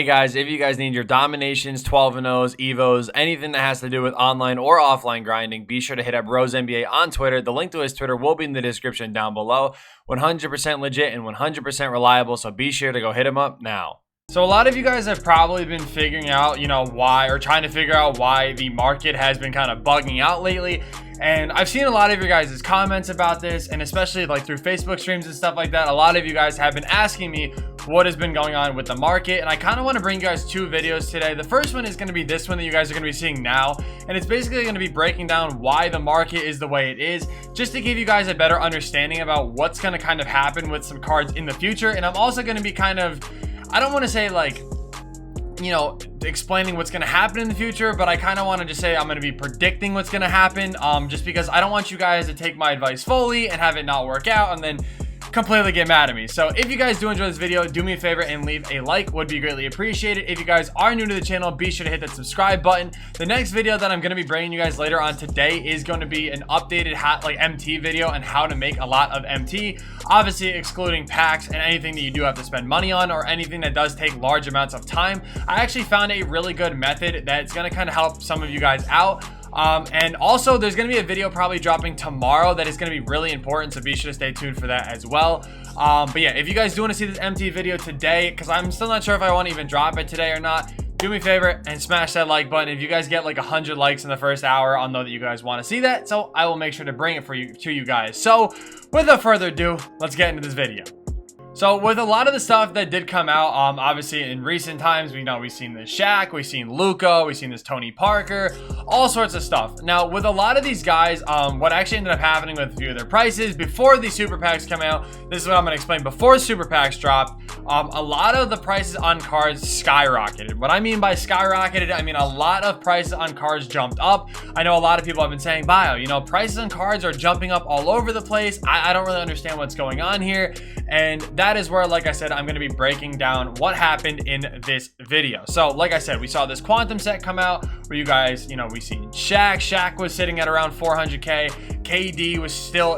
Hey guys, if you guys need your dominations, 12-0s, evos, anything that has to do with online or offline grinding, be sure to hit up RoseNBA on Twitter. The link to his Twitter will be in the description down below. 100% legit and 100% reliable, so be sure to go hit him up now. So a lot of you guys have probably been figuring out, why, or trying to figure out why the market has been kind of bugging out lately. And I've seen a lot of your guys' comments about this, and especially like through Facebook streams and stuff like that. A lot of you guys have been asking me what has been going on with the market, and I kind of want to bring you guys two videos today. The first one is going to be this one that you guys are going to be seeing now, and it's basically going to be breaking down why the market is the way it is, just to give you guys a better understanding about what's going to kind of happen with some cards in the future. And I'm also going to be kind of, I don't want to say like, explaining what's going to happen in the future, but I kind of want to just say I'm going to be predicting what's going to happen, just because I don't want you guys to take my advice fully and have it not work out and then completely get mad at me. So if you guys do enjoy this video, do me a favor and leave a like, would be greatly appreciated. If you guys are new to the channel, be sure to hit that subscribe button. The next video that I'm going to be bringing you guys later on today is going to be an updated MT video on how to make a lot of MT, obviously excluding packs and anything that you do have to spend money on or anything that does take large amounts of time. I actually found a really good method that's going to kind of help some of you guys out. And also there's going to be a video probably dropping tomorrow that is going to be really important, so be sure to stay tuned for that as well. But yeah, if you guys do want to see this MT video today, because I'm still not sure if I want to even drop it today or not, do me a favor and smash that like button. If you guys get like 100 likes in the first hour, I'll know that you guys want to see that, so I will make sure to bring it to you guys. So without further ado, let's get into this video. So with a lot of the stuff that did come out, obviously in recent times, we've seen this Shaq, we've seen Luka, we've seen this Tony Parker, all sorts of stuff. Now with a lot of these guys, what actually ended up happening with a few of their prices before these super packs come out, this is what I'm going to explain. Before super packs dropped, a lot of the prices on cards skyrocketed. What I mean by skyrocketed, I mean a lot of prices on cards jumped up. I know a lot of people have been saying, Bio, prices on cards are jumping up all over the place. I don't really understand what's going on here. And that is where, like I said, I'm going to be breaking down what happened in this video. So like I said, we saw this quantum set come out where you guys, we seen Shaq was sitting at around 400k. KD is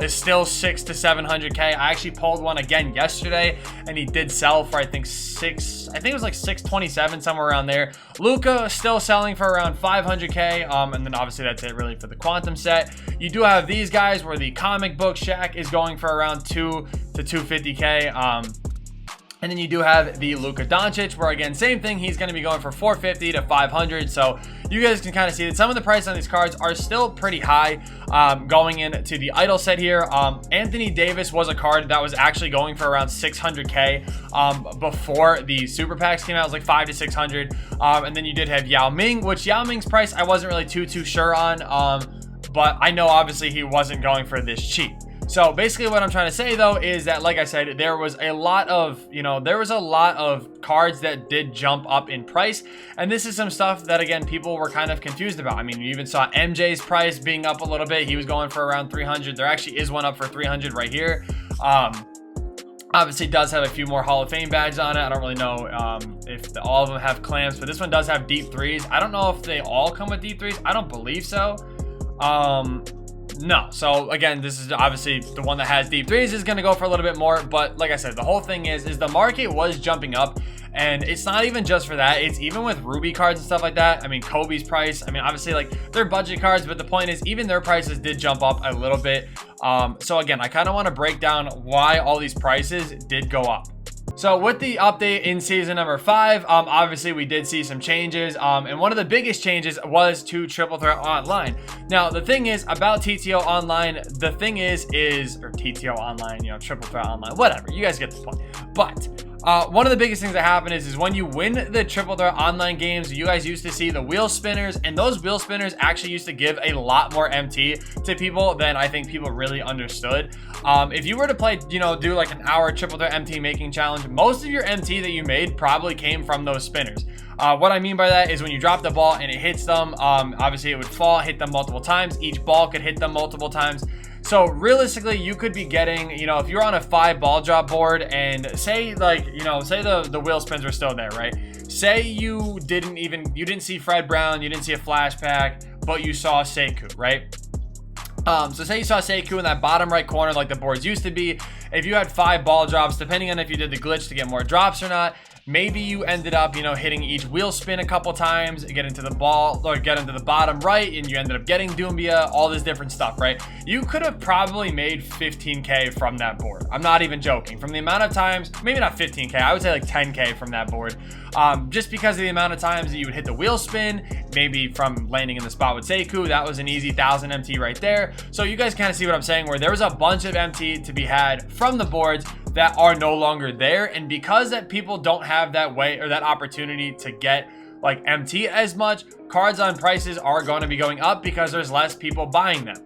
still 600 to 700k. I actually pulled one again yesterday and he did sell for I think it was like 627, somewhere around there. Luka still selling for around 500k, and then obviously that's it really for the quantum set. You do have these guys where the comic book Shaq is going for around 2 to 250k. And then you do have the Luka Doncic, where again, same thing, he's going to be going for 450 to 500. So you guys can kind of see that some of the prices on these cards are still pretty high. Going into the idol set here, Anthony Davis was a card that was actually going for around 600k before the super packs came out. It was like 500 to 600. And then you did have Yao Ming, which Yao Ming's price I wasn't really too sure on, but I know obviously he wasn't going for this cheap. So basically what I'm trying to say though is that, like I said, there was a lot of cards that did jump up in price, and this is some stuff that again people were kind of confused about. I mean, you even saw MJ's price being up a little bit. He was going for around 300. There actually is one up for 300 right here. Obviously does have a few more Hall of Fame badges on it. I don't really know if all of them have clamps, but this one does have deep threes. I don't know if they all come with deep threes. I don't believe so. No. So again, this is obviously the one that has deep threes is going to go for a little bit more. But like I said, the whole thing is the market was jumping up, and it's not even just for that. It's even with Ruby cards and stuff like that. I mean, Kobe's price, I mean, obviously like they're budget cards, but the point is even their prices did jump up a little bit. So again, I kind of want to break down why all these prices did go up. So with the update in season number 5, obviously we did see some changes, and one of the biggest changes was to Triple Threat Online. Now the thing is about TTO Online, or TTO Online, Triple Threat Online, whatever, you guys get the point. But one of the biggest things that happen is when you win the Triple Threat Online games, you guys used to see the wheel spinners, and those wheel spinners actually used to give a lot more MT to people than I think people really understood. If you were to play, do like an hour Triple Threat MT making challenge, most of your MT that you made probably came from those spinners. What I mean by that is when you drop the ball and it hits them, obviously it would fall, hit them multiple times. Each ball could hit them multiple times. So realistically, you could be getting, if you're on a 5 ball drop board and say say the wheel spins were still there, right? Say you didn't see Fred Brown, you didn't see a flashback, but you saw Sekou, right? So say you saw Sekou in that bottom right corner like the boards used to be. If you had 5 ball drops, depending on if you did the glitch to get more drops or not, maybe you ended up, you know, hitting each wheel spin a couple times, get into the ball or get into the bottom right, and you ended up getting Doumbia, all this different stuff, right? You could have probably made 15k from that board. I'm not even joking. From the amount of times, maybe not 15k, I would say like 10k from that board. Just because of the amount of times that you would hit the wheel spin, maybe from landing in the spot with Sekou, that was an easy 1000 MT right there. So you guys kind of see what I'm saying, where there was a bunch of MT to be had from the boards that are no longer there. And because that people don't have that way or that opportunity to get like MT as much, cards on prices are going to be going up because there's less people buying them.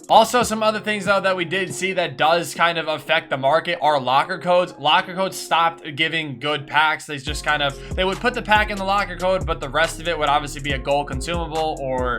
Also, some other things though that we did see that does kind of affect the market are locker codes. Locker codes stopped giving good packs. They just kind of, they would put the pack in the locker code, but the rest of it would obviously be a gold consumable or,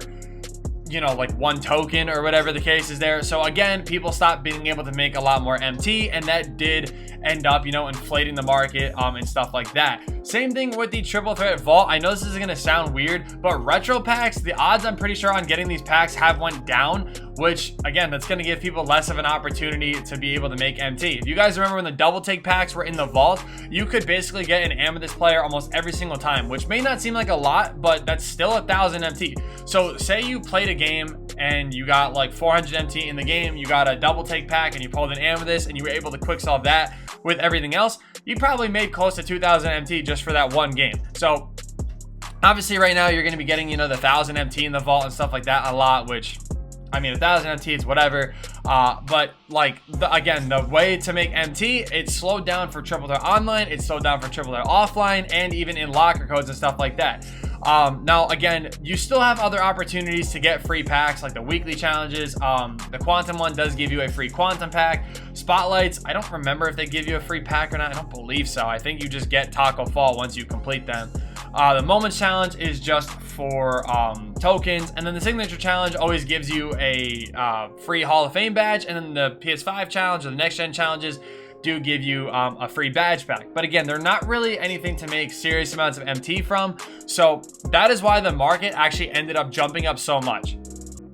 you know, like one token or whatever the case is there. So again, people stopped being able to make a lot more MT, and that did end up, you know, inflating the market and stuff like that. Same thing with the triple threat vault. I know this is gonna sound weird, but retro packs, the odds I'm pretty sure on getting these packs have went down, which again, that's gonna give people less of an opportunity to be able to make MT. If you guys remember when the double take packs were in the vault, you could basically get an Amethyst player almost every single time, which may not seem like a lot, but that's still 1000 MT. So say you played a game and you got like 400 MT in the game, you got a double take pack and you pulled an Amethyst and you were able to quick solve that with everything else, you probably made close to 2000 MT just for that one game. So obviously right now you're going to be getting, you know, the 1000 MT in the vault and stuff like that a lot, which I mean, 1000 MT is whatever, but like again, the way to make MT, it's slowed down for triple threat online, it's slowed down for triple threat offline, and even in locker codes and stuff like that. Now again, you still have other opportunities to get free packs like the weekly challenges. The quantum one does give you a free quantum pack. Spotlights, I don't remember if they give you a free pack or not. I don't believe so. I think you just get Taco Fall once you complete them. The moments challenge is just for tokens, and then the signature challenge always gives you a free Hall of Fame badge, and then the PS5 challenge or the next gen challenges do give you a free badge pack. But again, they're not really anything to make serious amounts of MT from, so that is why the market actually ended up jumping up so much.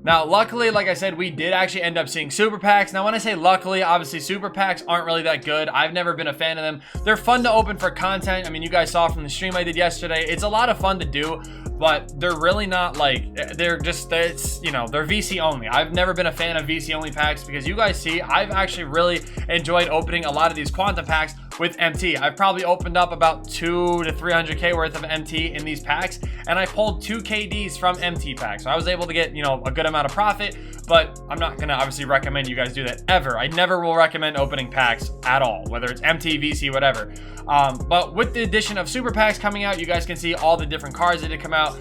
Now, luckily, like I said, we did actually end up seeing super packs. Now, when I say luckily, obviously super packs aren't really that good. I've never been a fan of them. They're fun to open for content. I mean, you guys saw from the stream I did yesterday. It's a lot of fun to do, but they're really not like, they're just, it's, you know, they're VC only. I've never been a fan of VC only packs because you guys see, I've actually really enjoyed opening a lot of these quantum packs with MT. I've probably opened up about 200 to 300k worth of MT in these packs, and I pulled 2 KDs from MT packs. So I was able to get, you know, a good amount of profit, but I'm not gonna obviously recommend you guys do that ever. I never will recommend opening packs at all, whether it's MT, VC, whatever. But with the addition of super packs coming out, you guys can see all the different cards that did come out.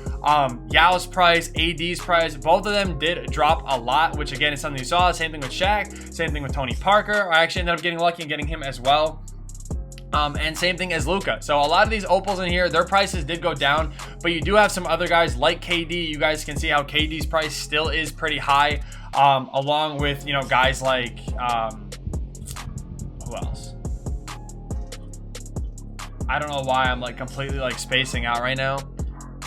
Yao's price, AD's price, both of them did drop a lot, which again is something you saw. Same thing with Shaq, same thing with Tony Parker. I actually ended up getting lucky and getting him as well. And same thing as Luka. So a lot of these opals in here, their prices did go down, but you do have some other guys like KD. You guys can see how KD's price still is pretty high, along with, you know, guys like who else? I don't know why I'm like completely like spacing out right now,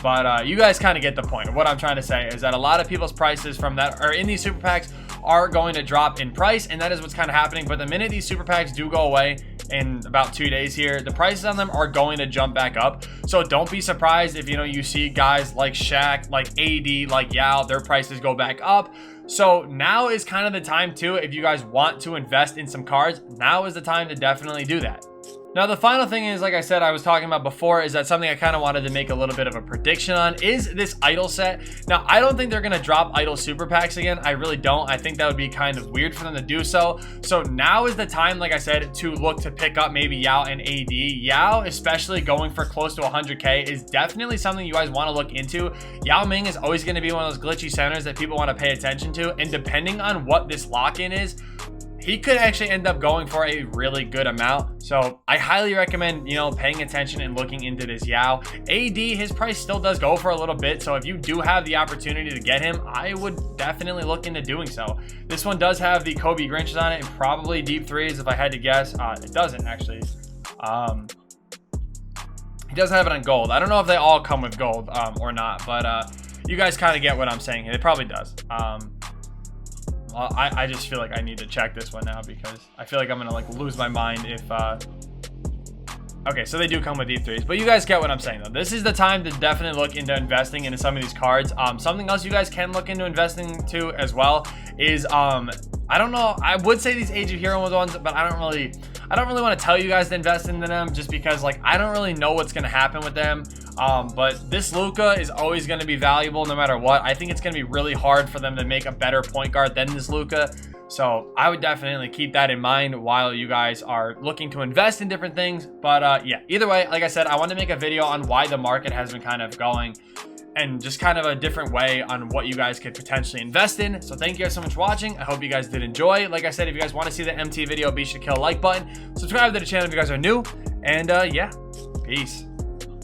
but you guys kind of get the point. What I'm trying to say is that a lot of people's prices from that are in these super packs are going to drop in price, and that is what's kind of happening. But the minute these super packs do go away in about 2 days here, the prices on them are going to jump back up. So don't be surprised if, you know, you see guys like Shaq, like AD, like Yao, their prices go back up. So now is kind of the time too, if you guys want to invest in some cards, now is the time to definitely do that. Now, the final thing is, like I said, I was talking about before, is that something I kind of wanted to make a little bit of a prediction on is this idol set. Now, I don't think they're going to drop idol super packs again. I really don't. I think that would be kind of weird for them to do so. So now is the time, like I said, to look to pick up maybe Yao and AD. Yao, especially going for close to 100k, is definitely something you guys want to look into. Yao Ming is always going to be one of those glitchy centers that people want to pay attention to. And depending on what this lock-in is, he could actually end up going for a really good amount. So I highly recommend, you know, paying attention and looking into this Yao. AD, his price still does go for a little bit. So if you do have the opportunity to get him, I would definitely look into doing so. This one does have the Kobe Grinches on it and probably deep threes if I had to guess. It doesn't actually. He does have it on gold. I don't know if they all come with gold or not, but you guys kind of get what I'm saying. It probably does. Well, I just feel like I need to check this one now because I feel like I'm gonna like lose my mind if Okay, so they do come with E3s, but you guys get what I'm saying though. This is the time to definitely look into investing into some of these cards. Something else you guys can look into investing to as well is I don't know, I would say these Age of Heroes ones, but I don't really want to tell you guys to invest into them just because like I don't really know what's going to happen with them. But this Luka is always going to be valuable no matter what. I think it's going to be really hard for them to make a better point guard than this Luka. So I would definitely keep that in mind while you guys are looking to invest in different things. But yeah, either way, like I said, I wanted to make a video on why the market has been kind of going and just kind of a different way on what you guys could potentially invest in. So thank you guys so much for watching. I hope you guys did enjoy. Like I said, if you guys want to see the MT video, be sure to kill a like button, subscribe to the channel if you guys are new, and yeah, peace.